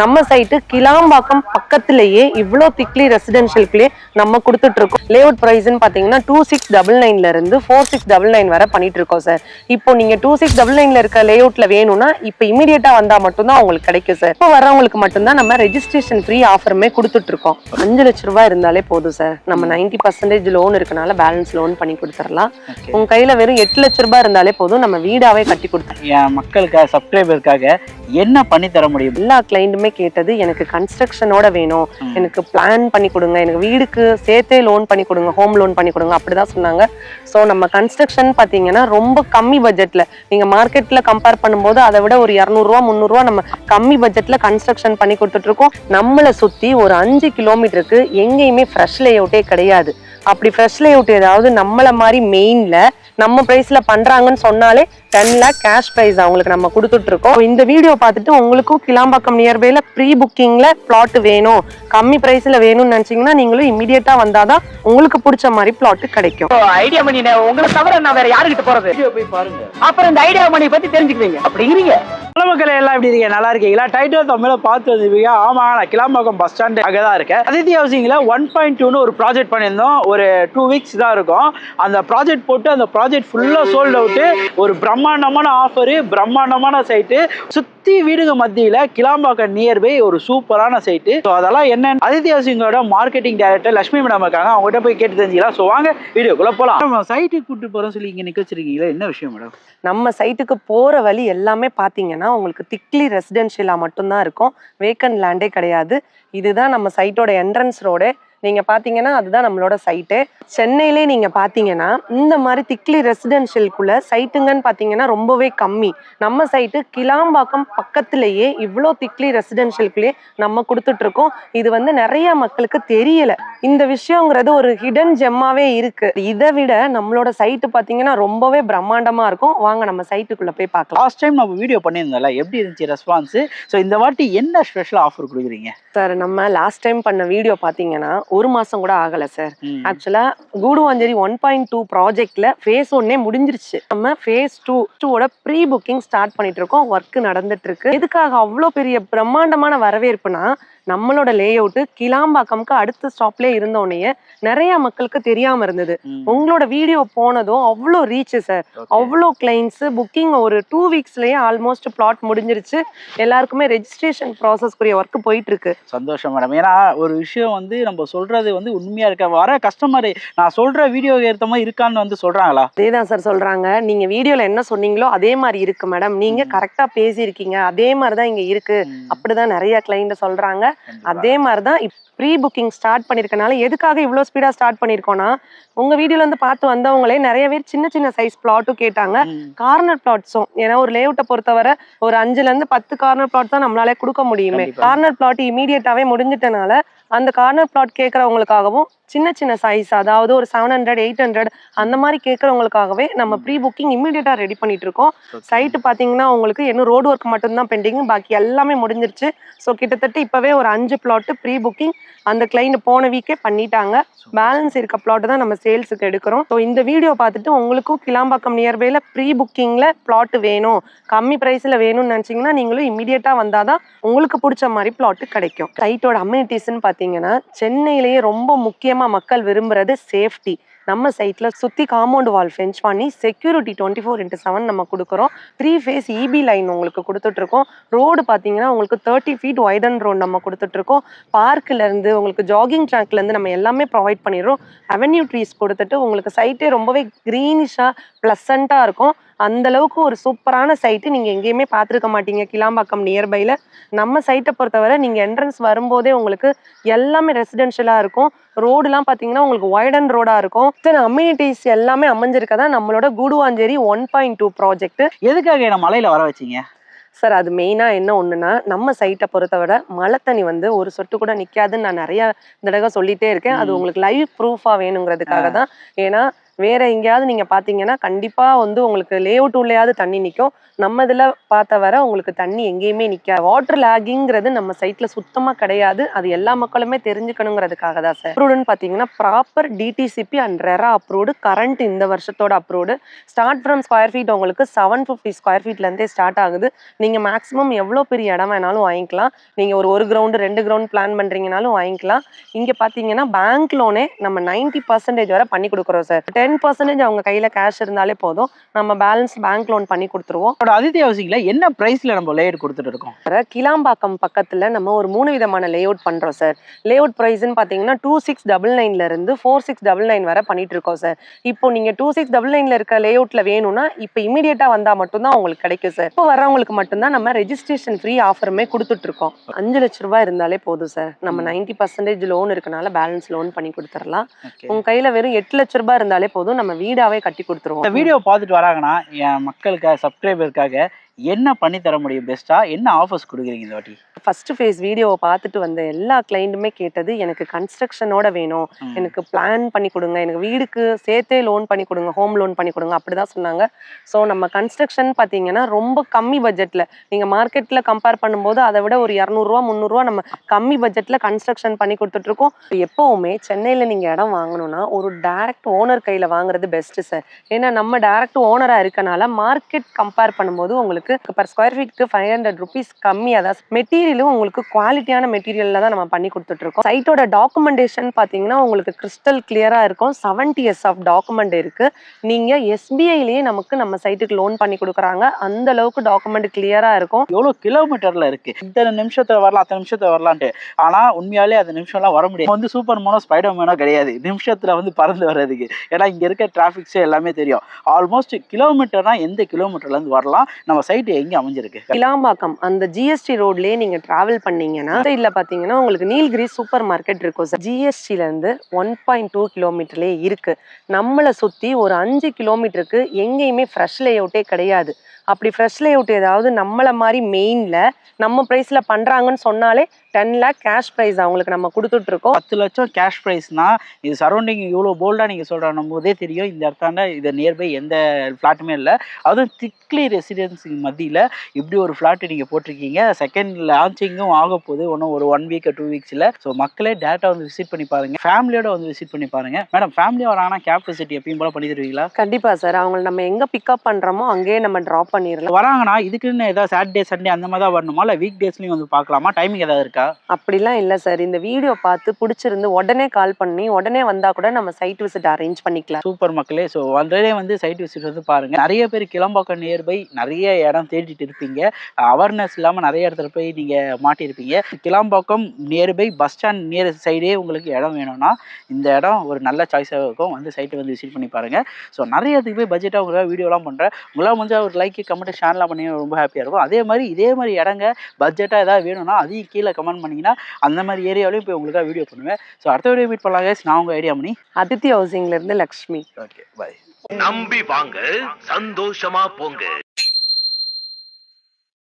நம்ம சைட்டு கிளாம்பாக்கம் பக்கத்திலேயே இவ்வளோ திக்லி ரெசிடென்ஷியல்குள்ளே நம்ம கொடுத்துட்டு இருக்கோம். லேஅவுட் பிரைஸ்ன்னு பாத்தீங்கன்னா 2699 இருந்து 4699 வரை பண்ணிட்டு இருக்கோம் சார். இப்போ நீங்க 2699 இருக்க லேஅவுட்ல வேணும்னா இப்போ இமீடியட்டா வந்தா மட்டும்தான் உங்களுக்கு கிடைக்கும் சார். இப்போ வர்றவங்களுக்கு மட்டும்தான் நம்ம ரெஜிஸ்ட்ரேஷன் ஃப்ரீ ஆஃபருமே கொடுத்துட்டு இருக்கோம். 5 லட்ச ரூபாய் இருந்தாலே போதும் சார். நம்ம 90% லோன் இருக்கனால பேலன்ஸ் லோன் பண்ணி கொடுத்துடலாம். உங்க கையில வெறும் 8 லட்ச ரூபாய் இருந்தாலே போதும், நம்ம வீடாவே கட்டி கொடுத்துருவோம். என் மக்களுக்காக சப்ஸ்கிரைபருக்காக என்ன பண்ணி தர முடியும்? எல்லா கிளைண்ட்டுமே கேட்டது எனக்கு கன்ஸ்ட்ரக்ஷனோட வேணும், எனக்கு பிளான் பண்ணி கொடுங்க, எனக்கு வீடுக்கு சேர்த்தே லோன் பண்ணி கொடுங்க, ஹோம் லோன் பண்ணி கொடுங்க, அப்படிதான் சொன்னாங்க. ஸோ நம்ம கன்ஸ்ட்ரக்ஷன் பார்த்தீங்கன்னா ரொம்ப கம்மி பட்ஜெட்ல, நீங்க மார்க்கெட்ல கம்பேர் பண்ணும்போது அதை விட ஒரு 200 ரூபா 300 ரூபா நம்ம கம்மி பட்ஜெட்ல கன்ஸ்ட்ரக்ஷன் பண்ணி கொடுத்துட்டு இருக்கோம். நம்மளை சுத்தி ஒரு 5 கிலோமீட்டருக்கு எங்கேயுமே ஃப்ரெஷ் லேஅவுட்டே கிடையாது. அப்படி ஃப்ரெஷ் லேஅவுட் ஏதாவது நம்மள மாதிரி மெயின்ல நம்ம பிரைஸ்ல பண்றாங்கன்னு சொன்னாலே 10 lakh கேஷ் பிரைஸ் அவங்களுக்கு நம்ம கொடுத்துட்டு இருக்கோம். இந்த வீடியோ பார்த்துட்டு உங்களுக்கும் கிளாம்பாக்கம் நியர்பைல ப்ரீ புக்கிங்ல பிளாட் வேணும், கம்மி பிரைஸ்ல வேணும்னு நினைச்சீங்கன்னா நீங்களும் இமீடியட்டா வந்தாதான் உங்களுக்கு பிடிச்ச மாதிரி பிளாட் கிடைக்கும். ஐடியா மணி உங்களை தவிர நான் வேற யாருக்கிட்ட போறது? போய் பாருங்க, அப்புறம் இந்த ஐடியா மணி பத்தி தெரிஞ்சுக்குவீங்க அப்படிங்கிறீங்க. மக்கள் எல்லாம் எப்படி இருக்கீங்க? நல்லா இருக்கீங்களா? டைட்டில் தமிழ பார்த்து வந்துருவீங்க. ஆமா, நான் கிளாம்பாக்கம் பஸ் ஸ்டாண்ட் அங்கதான் இருக்கேன். அதித்தி ஹவுசிங்ல 1.2 ஒரு ப்ராஜெக்ட் பண்ணியிருந்தோம். ஒரு 2 வீக்ஸ் தான் இருக்கும். அந்த ப்ராஜெக்ட் போட்டு அந்த ப்ராஜெக்ட் ஃபுல்லா சோல்ட் அவுட்டு. ஒரு பிரம்மாண்டமான ஆஃபரு, பிரம்மாண்டமான சைட்டு, சுத்தி வீடுக மத்தியில கிளாம்பாக்கம் நியர்பை ஒரு சூப்பரான சைட்டு. ஸோ அதெல்லாம் என்ன, அதித்தி ஹவுசிங்கோட மார்க்கெட்டிங் டைரக்டர் லட்சுமி மேடம் இருக்காங்க, அவங்ககிட்ட போய் கேட்டு தெரிஞ்சுக்கலாம். ஸோ வாங்க வீடியோக்குள்ள போலாம். நம்ம சைட்டுக்கு கூட்டு போறோம் சொல்லி இங்க நிக்க வச்சிருக்கீங்களா, என்ன விஷயம் மேடம்? நம்ம சைட்டுக்கு போற வழி எல்லாமே பாத்தீங்கன்னா உங்களுக்கு திக்லி ரெசிடென்ஷியலா மட்டும்தான் இருக்கும், வேக்கன்ட் லேண்டே கிடையாது. இதுதான் நம்ம சைட்டோட என்ட்ரன்ஸ் ரோடு. நீங்க பாத்தீங்கன்னா அதுதான் நம்மளோட சைட்டு. சென்னையிலே நீங்க பாத்தீங்கன்னா இந்த மாதிரி திக்லி ரெசிடென்ஷியலுக்குள்ள சைட்டுங்கன்னு பாத்தீங்கன்னா ரொம்பவே கம்மி. நம்ம சைட்டு கிளாம்பாக்கம் பக்கத்திலேயே இவ்வளோ திக்லி ரெசிடென்ஷியலுக்குள்ளே நம்ம கொடுத்துட்டு இருக்கோம். இது நிறைய மக்களுக்கு தெரியல. இந்த விஷயங்கிறது ஒரு ஹிடன் ஜெம்மாவே இருக்கு. இதை விட நம்மளோட சைட்டு பாத்தீங்கன்னா ரொம்பவே பிரம்மாண்டமா இருக்கும். வாங்க நம்ம சைட்டுக்குள்ள போய் பார்க்கலாம். லாஸ்ட் டைம் நம்ம வீடியோ பண்ணியிருந்தோம்ல, எப்படி இருந்துச்சு ரெஸ்பான்ஸ்? ஸோ இந்த வாட்டி என்ன ஸ்பெஷல் ஆஃபர் கொடுக்குறீங்க சார்? நம்ம லாஸ்ட் டைம் பண்ண வீடியோ பாத்தீங்கன்னா 1 மாசம் கூட ஆகல சார். ஆக்சுவலா கூடுவாஞ்சேரி 1.2 ப்ராஜெக்ட்ல ஃபேஸ் 1 முடிஞ்சிருச்சு. நம்ம ஃபேஸ் 2 ப்ரீ புக்கிங் ஸ்டார்ட் பண்ணிட்டு இருக்கோம். ஒர்க் நடந்துட்டு இருக்கு. எதுக்காக அவ்வளோ பெரிய பிரம்மாண்டமான வரவேற்புனா, நம்மளோட லேஅவுட் கிளாம்பாக்கம்க்கு அடுத்த ஸ்டாப்லயே இருந்தோடனே நிறைய மக்களுக்கு தெரியாம இருந்தது. உங்களோட வீடியோ போனதும் அவ்வளோ ரீச் சார், அவ்வளோ கிளைண்ட்ஸ் புக்கிங். ஒரு 2 வீக்ஸ்லயே ஆல்மோஸ்ட் பிளாட் முடிஞ்சிருச்சு. எல்லாருக்குமே ரெஜிஸ்ட்ரேஷன் ப்ராசஸ்க்குரிய ஒர்க் போயிட்டு இருக்கு. சந்தோஷம் மேடம். ஏன்னா ஒரு விஷயம் நம்ம சொல்றது உண்மையா இருக்க, வர கஸ்டமர் நான் சொல்ற வீடியோ ஏற்ற மாதிரி இருக்கான்னு சொல்றாங்களா? அதேதான் சார் சொல்றாங்க. நீங்க வீடியோல என்ன சொன்னீங்களோ அதே மாதிரி இருக்கு மேடம், நீங்க கரெக்டா பேசியிருக்கீங்க, அதே மாதிரிதான் இங்க இருக்கு, அப்படிதான் நிறைய கிளைண்ட் சொல்றாங்க. அதே மாதிரிதான் ப்ரீ புக்கிங் ஸ்டார்ட் பண்ணிருக்கனால, எதுக்காக இவ்வளவு ஸ்பீடா ஸ்டார்ட் பண்ணிருக்கோம்னா, உங்க வீடியோல இருந்து பார்த்து வந்தவங்களே நிறைய பேர் சின்ன சின்ன சைஸ் பிளாட்டும் கேட்டாங்க, கார்னர் பிளாட்ஸும். ஏன்னா ஒரு லேஅவுட்டை பொறுத்தவரை ஒரு 5ல இருந்து 10 கார்னர் பிளாட் தான் நம்மளால கொடுக்க முடியுமே. கார்னர் பிளாட் இமீடியட்டாவே முடிஞ்சிட்டனால அந்த கார்னர் பிளாட் கேட்கறவங்களுக்காகவும் சின்ன சின்ன சைஸ், அதாவது ஒரு 700 800 அந்த மாதிரி கேட்கறவங்களுக்காகவே நம்ம ப்ரீ புக்கிங் இமீடியட்டா ரெடி பண்ணிட்டு இருக்கோம். சைட்டு பாத்தீங்கன்னா உங்களுக்கு இன்னும் ரோடு ஒர்க் மட்டும்தான் பெண்டிங், பாக்கி எல்லாமே முடிஞ்சிருச்சு. ஸோ கிட்டத்தட்ட இப்பவே ஒரு 5 பிளாட் ப்ரீ புக்கிங் அந்த கிளைண்ட் போன வீக்கே பண்ணிட்டாங்க. பேலன்ஸ் இருக்க பிளாட் தான் நம்ம சேல்ஸுக்கு எடுக்கிறோம். ஸோ இந்த வீடியோ பார்த்துட்டு உங்களுக்கும் கிளாம்பாக்கம் நியர்பைல ப்ரீ புக்கிங்ல பிளாட் வேணும், கம்மி பிரைஸ்ல வேணும்னு நினைச்சீங்கன்னா நீங்களும் இமீடியட்டா வந்தாதான் உங்களுக்கு பிடிச்ச மாதிரி பிளாட் கிடைக்கும். சைட்டோட அம்யூனிட்டிஸ்ன்னு பாத்தீங்கன்னா சென்னையிலேயே ரொம்ப முக்கியமா மக்கள் விரும்புறது சேஃப்டி. நம்ம சைட்ல சுத்தி காம்பவுண்ட் வால் ஃபென்ச் பண்ணி செக்யூரிட்டி 24/7 நம்ம கொடுக்குறோம். 3 ஃபேஸ் இபி லைன் உங்களுக்கு கொடுத்துட்டு இருக்கோம். ரோடு பாத்தீங்கன்னா உங்களுக்கு 30 feet வைடன் ரோடு நம்ம கொடுத்துட்டு இருக்கோம். பார்க்ல இருந்து உங்களுக்கு ஜாகிங் ட்ராக்ல இருந்து நம்ம எல்லாமே ப்ரொவைட் பண்ணிடுறோம். அவென்யூ ட்ரீஸ் கொடுத்துட்டு உங்களுக்கு சைட்டே ரொம்பவே கிரீனிஷா பிளசண்டா இருக்கும். அந்த அளவுக்கு ஒரு சூப்பரான சைட்டு நீங்க எங்கேயுமே பார்த்துருக்க மாட்டீங்க கிளாம்பாக்கம் நியர்பைல. நம்ம சைட்டை பொறுத்தவரை நீங்க என்ட்ரன்ஸ் வரும்போதே உங்களுக்கு எல்லாமே ரெசிடென்ஷியலா இருக்கும். ரோடுலாம் பாத்தீங்கன்னா உங்களுக்கு வைடன் ரோடா இருக்கும். அம்யூனிட்டிஸ் எல்லாமே அமைஞ்சிருக்கதான் நம்மளோட கூடுவாஞ்சேரி 1.2 ப்ராஜெக்ட். எதுக்காக என்ன மலையில வர வச்சீங்க சார்? அது மெயினா என்ன ஒண்ணுன்னா, நம்ம சைட்டை பொறுத்தவரை மழை தண்ணி ஒரு சொட்டு கூட நிக்காதுன்னு நான் நிறைய தடவை சொல்லிட்டே இருக்கேன். அது உங்களுக்கு லைவ் ப்ரூஃபா வேணுங்கிறதுக்காக தான். ஏன்னா வேற எங்கேயாவது நீங்க பாத்தீங்கன்னா கண்டிப்பா வந்து உங்களுக்கு லே அவுட் உள்ளேயாவது தண்ணி நிக்கும். நம்ம இதுல பார்த்த வர உங்களுக்கு தண்ணி எங்கேயுமே நிக்காது. வாட்டர் லாகிங்கிறது நம்ம சைட்ல சுத்தமா கிடையாது. அது எல்லா மக்களுமே தெரிஞ்சுக்கணுங்கிறதுக்காக தான் சார். அப்ரூவ்டுன்னு பாத்தீங்கன்னா proper DTCP and RERA approved, current இந்த வருஷத்தோட approved. Start from square feet உங்களுக்கு 750 ஸ்கொயர் ஃபீட்ல இருந்தே ஸ்டார்ட் ஆகுது. நீங்க மேக்ஸிமம் எவ்வளவு பெரிய இடம் வேணாலும் வாங்கிக்கலாம். நீங்க ஒரு கிரவுண்ட் 2 கிரவுண்ட் பிளான் பண்றீங்கனாலும் வாங்கிக்கலாம். இங்க பாத்தீங்கன்னா பேங்க் லோனே நம்ம 90% வரை பண்ணி கொடுக்குறோம் சார். 10% அவங்க கையில கேஷ் இருந்தாலே போதும், நம்ம பேலன்ஸ் பேங்க் லோன் பண்ணி கொடுத்துருவோம். அதித்தி ஹவுசிங்ல என்ன பிரைஸ்ல நம்ம லேஅவுட் கொடுத்துட்டு இருக்கோம்? கிளாம்பாக்கம் பக்கத்துல நம்ம ஒரு 3 விதமான லேஅவுட் பண்றோம் சார். லேஅவுட் பிரைஸ்ன்னு பாத்தீங்கன்னா 2699ல இருந்து 4699 வரை பண்ணிட்டு இருக்கோம் சார். இப்போ நீங்க 2699ல இருக்க லேஅவுட்ல வேணும்னா இப்போ இமிடியேட்டா வந்தா மட்டும்தான் உங்களுக்கு கிடைக்கும் சார். இப்போ வரவங்களுக்கு மட்டும்தான் நம்ம ரெஜிஸ்ட்ரேஷன் ஃப்ரீ ஆஃபருமே கொடுத்துட்டு இருக்கோம். 5 லட்ச ரூபாய் இருந்தாலே போதும் சார். நம்ம 90% லோன் இருக்கனால பேலன்ஸ் லோன் பண்ணி கொடுத்துடலாம். உங்க கையில வெறும் 8 லட்ச ரூபாய் இருந்தாலே போதும், நம்ம வீடாவே கட்டி கொடுத்துருவோம். இந்த வீடியோ பார்த்துட்டு வராங்கன்னா என் மக்களுக்காக சப்ஸ்கிரைபருக்காக என்ன பண்ணி தர முடியும் பெஸ்டா? என்ன ஆஃபர்ஸ் கொடுக்குறீங்க இந்த வாட்டி? ஃபர்ஸ்ட் ஃபேஸ் வீடியோவை பார்த்துட்டு வந்த எல்லா கிளைண்ட்டுமே கேட்டது எனக்கு கன்ஸ்ட்ரக்ஷனோட வேணும், எனக்கு பிளான் பண்ணி கொடுங்க, எனக்கு வீடுக்கு சேர்த்தே லோன் பண்ணி கொடுங்க, ஹோம் லோன் பண்ணி கொடுங்க, அப்படிதான் சொன்னாங்க. ஸோ நம்ம கன்ஸ்ட்ரக்ஷன் பார்த்தீங்கன்னா ரொம்ப கம்மி பட்ஜெட்டில் நீங்கள் மார்க்கெட்டில் கம்பேர் பண்ணும்போது அதை விட ஒரு 200 ரூபா 300 ரூபா நம்ம கம்மி பட்ஜெட்டில் கன்ஸ்ட்ரக்ஷன் பண்ணி கொடுத்துட்ருக்கோம். எப்போவுமே சென்னையில் நீங்கள் இடம் வாங்கணும்னா ஒரு டைரக்ட் ஓனர் கையில் வாங்குறது பெஸ்ட்டு சார். ஏன்னா நம்ம டைரக்ட் ஓனராக இருக்கனால மார்க்கெட் கம்பேர் பண்ணும்போது உங்களுக்கு பர் ஸ்கொயர் ஃபீட்க்கு 500 ருபீஸ் கம்மியாக தான். மெட்டீரியலும் உங்களுக்கு குவாலிட்டியான மெட்டீரியலில் தான் நம்ம பண்ணி கொடுத்துட்ருக்கோம். சைட்டோட டாக்குமெண்டேஷன் பார்த்தீங்கன்னா உங்களுக்கு கிறிஸ்டல் கிளியராக இருக்கும். 70 years ஆஃப் டாக்குமெண்ட் இருக்குது. நீங்கள் எஸ்பிஐலேயே நமக்கு நம்ம சைட்டுக்கு லோன் பண்ணி கொடுக்குறாங்க. அந்த அளவுக்கு டாக்குமெண்ட் கிளியராக இருக்கும். எவ்வளோ கிலோமீட்டரில் இருக்குது, இத்தனை நிமிஷத்தில் வரலாம் அத்தனை நிமிஷத்தில் வரலான்ட்டு. ஆனால் உண்மையாலே அந்த நிமிஷம்லாம் வர முடியாது. வந்து சூப்பர் மேனோ ஸ்பைடர் மேனோ கிடையாது நிமிஷத்தில் வந்து பறந்து வர்றதுக்கு. ஏன்னா இங்கே இருக்க டிராஃபிக்ஸே எல்லாமே தெரியும். ஆல்மோஸ்ட் கிலோமீட்டர்னா எந்த கிலோமீட்டர்லேருந்து வரலாம், நம்ம சைட் எங்க அமைஞ்சிருக்கு? கிளாம்பாக்கம் அந்த ஜிஎஸ்டி ரோட்லயே நீங்க டிராவல் பண்ணீங்கன்னா சைட்ல பாத்தீங்கன்னா உங்களுக்கு நீல்கிரி சூப்பர் மார்க்கெட் இருக்கும் சார். ஜிஎஸ்டில இருந்து 1.2 கிலோமீட்டர்லயே இருக்கு. நம்மளை சுத்தி ஒரு 5 கிலோமீட்டருக்கு எங்கேயுமே ஃப்ரெஷ் லேஅவுட்டே கிடையாது. அப்படி ஃப்ரெஷ் லேஅவுட் ஏதாவது நம்மள மாதிரி மெயின்ல நம்ம பிரைஸ்ல பண்றாங்கன்னு சொன்னாலே 10 lakh கேஷ் ப்ரைஸ் அவங்களுக்கு நம்ம கொடுத்துட்டு இருக்கோம். 10 லட்சம் கேஷ் ப்ரைஸ்னா இது சரௌண்டிங் இவ்வளோ போல்டாக நீங்கள் சொல்கிற போதே தெரியும் இந்த இடத்தாண்ட இது நியர்பை எந்த ஃப்ளாட்டுமே இல்லை. அதுவும் திக்லி ரெசிடென்ஸுக்கு மத்தியில் இப்படி ஒரு ஃப்ளாட்டு நீங்கள் போட்டிருக்கீங்க. செகண்ட் லான்ச்சிங்கும் ஆக போகுது இன்னும் ஒரு 1 week 2 weeksல. ஸோ மக்களே டேட்டா வந்து விசிட் பண்ணி பாருங்க, ஃபேமிலியோட வந்து விசிட் பண்ணி பாருங்க. மேடம் ஃபேமிலியாக வராங்கன்னா கேப் ஃபெசிலிட்டி எப்பயும் போல பண்ணி தருவீங்களா? கண்டிப்பா சார். அவங்களை நம்ம எங்க பிக்கப் பண்றோமோ அங்கேயே நம்ம டிராப் பண்ணிடலாம். வராங்கன்னா இதுக்குன்னு ஏதாவது சாட்டர்டே சண்டே அந்த மாதிரி தான் வரணுமா, இல்லை வீக் டேஸ்லையும் வந்து பார்க்கலாமா? டைமிங் ஏதாவது இருக்கா? அப்படிலாம் இல்லை சார். இந்த வீடியோ பார்த்து பிடிச்சிருந்து உடனே கால் பண்ணி உடனே வந்தா கூட நம்ம சைட் விசிட் அரேஞ்ச் பண்ணிக்கலாம். சூப்பர் மக்களே. ஸோ வந்ததே வந்து சைட் விசிட் வந்து பாருங்க. நிறைய பேர் கிளம்பாக்கம் நியர்பை நிறைய இடம் தேடிட்டு இருப்பீங்க. அவேர்னஸ் இல்லாமல் நிறைய இடத்துல போய் நீங்கள் மாட்டியிருப்பீங்க. Kilambakkam nearby bus stand near சைடே உங்களுக்கு இடம் வேணும்னா இந்த இடம் ஒரு நல்ல சாய்ஸாக இருக்கும். வந்து சைட்டை வந்து விசிட் பண்ணி பாருங்க. ஸோ நிறைய இதுக்கு போய் பட்ஜெட்டாக உங்களால் வீடியோலாம் பண்ணுறேன். உங்களால் முடிஞ்சால் ஒரு லைக் கமெண்ட் ஷேர்லாம் பண்ணி ரொம்ப ஹாப்பியாக இருக்கும். அதே மாதிரி இதே மாதிரி இடங்க பட்ஜெட்டாக ஏதாவது வேணும்னா அதையும் கீழே கமெண்ட் பண்ணிங்கன்னா அந்த மாதிரி ஏரியாவிலையும் போய் உங்களுக்காக வீடியோ பண்ணுவேன். ஸோ அடுத்த வீடியோ மீட் பண்ணலாம் guys. நான் உங்கள் ஐடியா மணி, அதித்தி ஹவுசிங்ல இருந்து லக்ஷ்மி. Okay bye. நம்பி வாங்க, சந்தோஷமா போங்க.